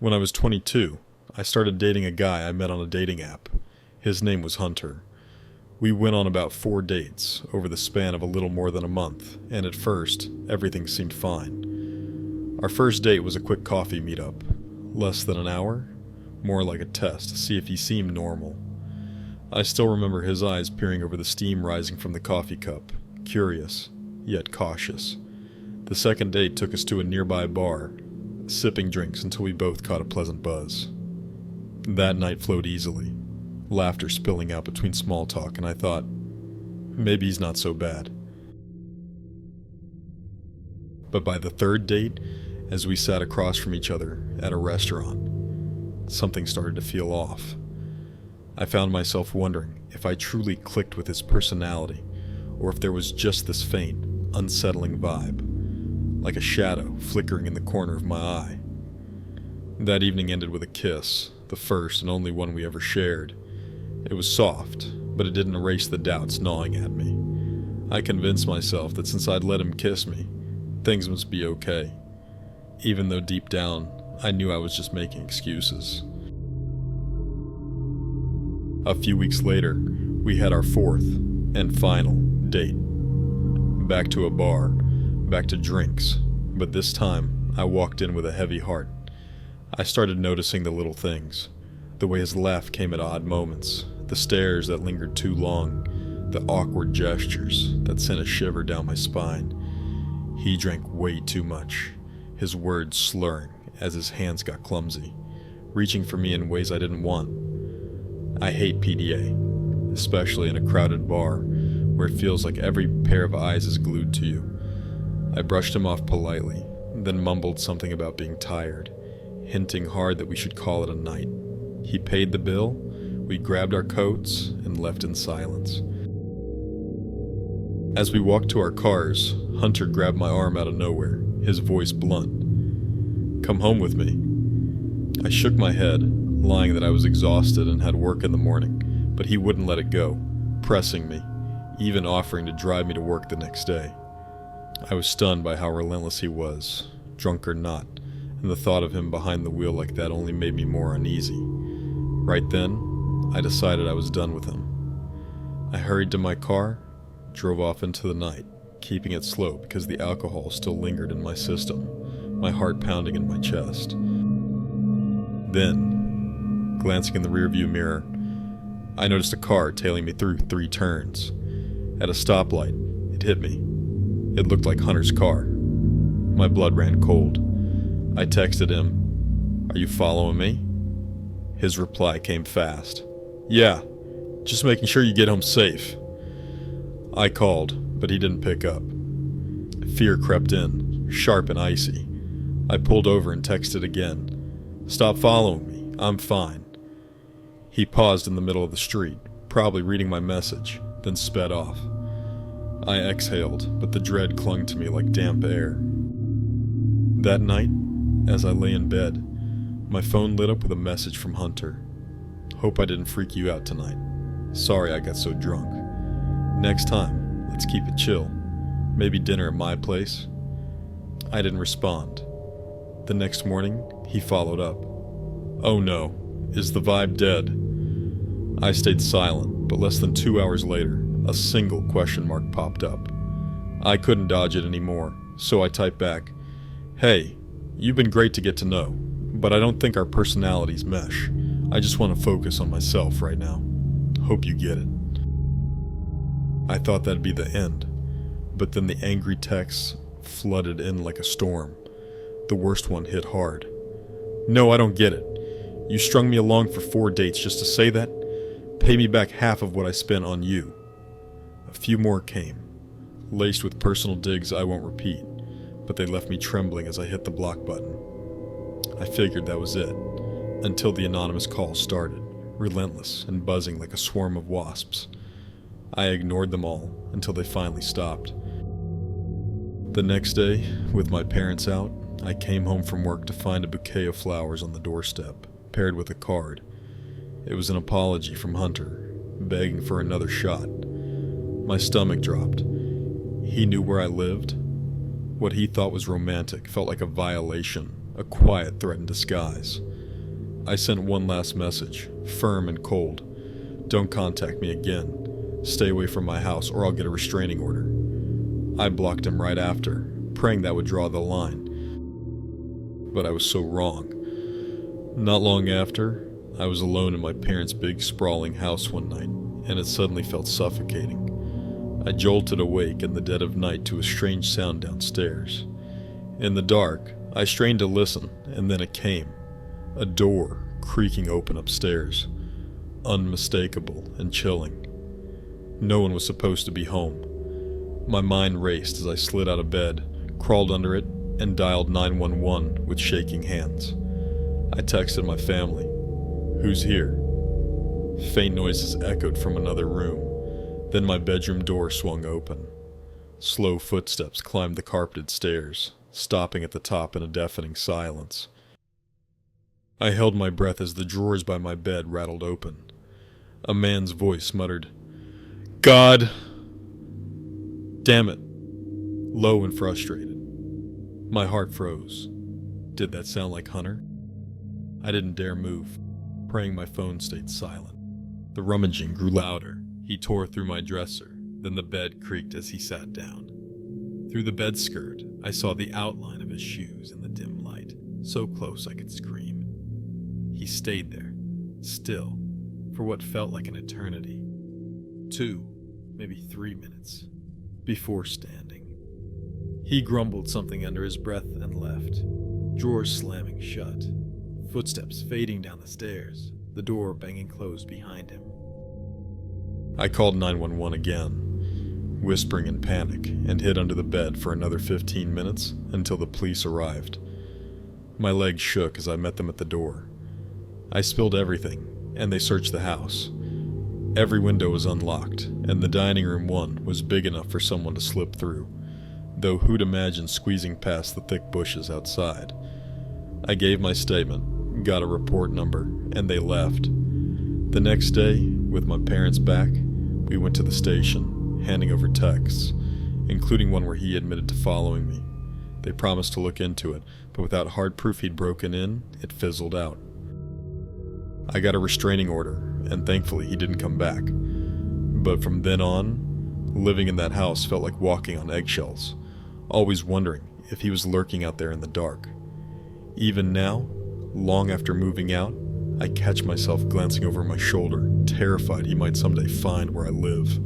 When I was 22, I started dating a guy I met on a dating app. His name was Hunter. We went on about 4 dates over the span of a little more than a month, and at first, everything seemed fine. Our first date was a quick coffee meetup. Less than an hour? More like a test to see if he seemed normal. I still remember his eyes peering over the steam rising from the coffee cup, curious, yet cautious. The second date took us to a nearby bar, sipping drinks until we both caught a pleasant buzz. That night flowed easily, laughter spilling out between small talk, and I thought, maybe he's not so bad. But by the third date, as we sat across from each other at a restaurant, something started to feel off. I found myself wondering if I truly clicked with his personality, or if there was just this faint, unsettling vibe, like a shadow flickering in the corner of my eye. That evening ended with a kiss, the first and only one we ever shared. It was soft, but it didn't erase the doubts gnawing at me. I convinced myself that since I'd let him kiss me, things must be okay, even though deep down, I knew I was just making excuses. A few weeks later, we had our fourth and final date. Back to a bar, back to drinks, but this time I walked in with a heavy heart. I started noticing the little things, the way his laugh came at odd moments, the stares that lingered too long, the awkward gestures that sent a shiver down my spine. He drank way too much, his words slurring as his hands got clumsy, reaching for me in ways I didn't want. I hate PDA, especially in a crowded bar where it feels like every pair of eyes is glued to you. I brushed him off politely, then mumbled something about being tired, hinting hard that we should call it a night. He paid the bill, we grabbed our coats, and left in silence. As we walked to our cars, Hunter grabbed my arm out of nowhere, his voice blunt. "Come home with me." I shook my head, lying that I was exhausted and had work in the morning, but he wouldn't let it go, pressing me, even offering to drive me to work the next day. I was stunned by how relentless he was, drunk or not, and the thought of him behind the wheel like that only made me more uneasy. Right then, I decided I was done with him. I hurried to my car, drove off into the night, keeping it slow because the alcohol still lingered in my system, my heart pounding in my chest. Then, glancing in the rearview mirror, I noticed a car tailing me through 3 turns. At a stoplight, it hit me. It looked like Hunter's car. My blood ran cold. I texted him, "Are you following me?" His reply came fast. "Yeah, just making sure you get home safe." I called, but he didn't pick up. Fear crept in, sharp and icy. I pulled over and texted again. "Stop following me, I'm fine." He paused in the middle of the street, probably reading my message, then sped off. I exhaled, but the dread clung to me like damp air. That night, as I lay in bed, my phone lit up with a message from Hunter. "Hope I didn't freak you out tonight. Sorry I got so drunk. Next time, let's keep it chill. Maybe dinner at my place." I didn't respond. The next morning, he followed up. "Oh no, is the vibe dead?" I stayed silent, but less than 2 hours later, a single question mark popped up. I couldn't dodge it anymore, so I typed back, "Hey, you've been great to get to know, but I don't think our personalities mesh. I just want to focus on myself right now. Hope you get it." I thought that'd be the end, but then the angry texts flooded in like a storm. The worst one hit hard. "No, I don't get it. You strung me along for 4 dates just to say that? Pay me back half of what I spent on you." A few more came, laced with personal digs I won't repeat, but they left me trembling as I hit the block button. I figured that was it, until the anonymous call started, relentless and buzzing like a swarm of wasps. I ignored them all until they finally stopped. The next day, with my parents out, I came home from work to find a bouquet of flowers on the doorstep, paired with a card. It was an apology from Hunter, begging for another shot. My stomach dropped. He knew where I lived. What he thought was romantic felt like a violation, a quiet threat in disguise. I sent one last message, firm and cold. Don't contact me again. Stay away from my house or I'll get a restraining order. I blocked him right after, praying that would draw the line. But I was so wrong. Not long after, I was alone in my parents' big sprawling house one night, and it suddenly felt suffocating. I jolted awake in the dead of night to a strange sound downstairs. In the dark, I strained to listen, and then it came. A door creaking open upstairs. Unmistakable and chilling. No one was supposed to be home. My mind raced as I slid out of bed, crawled under it, and dialed 911 with shaking hands. I texted my family. Who's here? Faint noises echoed from another room. Then my bedroom door swung open. Slow footsteps climbed the carpeted stairs, stopping at the top in a deafening silence. I held my breath as the drawers by my bed rattled open. A man's voice muttered, "God! Damn it!" Low and frustrated. My heart froze. Did that sound like Hunter? I didn't dare move, praying my phone stayed silent. The rummaging grew louder. He tore through my dresser, then the bed creaked as he sat down. Through the bed skirt, I saw the outline of his shoes in the dim light, so close I could scream. He stayed there, still, for what felt like an eternity. 2, maybe 3 minutes, before standing. He grumbled something under his breath and left, drawers slamming shut, footsteps fading down the stairs, the door banging closed behind him. I called 911 again, whispering in panic, and hid under the bed for another 15 minutes until the police arrived. My legs shook as I met them at the door. I spilled everything, and they searched the house. Every window was unlocked, and the dining room one was big enough for someone to slip through, though who'd imagine squeezing past the thick bushes outside. I gave my statement, got a report number, and they left. The next day, with my parents back, we went to the station, handing over texts, including one where he admitted to following me. They promised to look into it, but without hard proof he'd broken in, it fizzled out. I got a restraining order, and thankfully he didn't come back. But from then on, living in that house felt like walking on eggshells, always wondering if he was lurking out there in the dark. Even now, long after moving out, I catch myself glancing over my shoulder, terrified he might someday find where I live.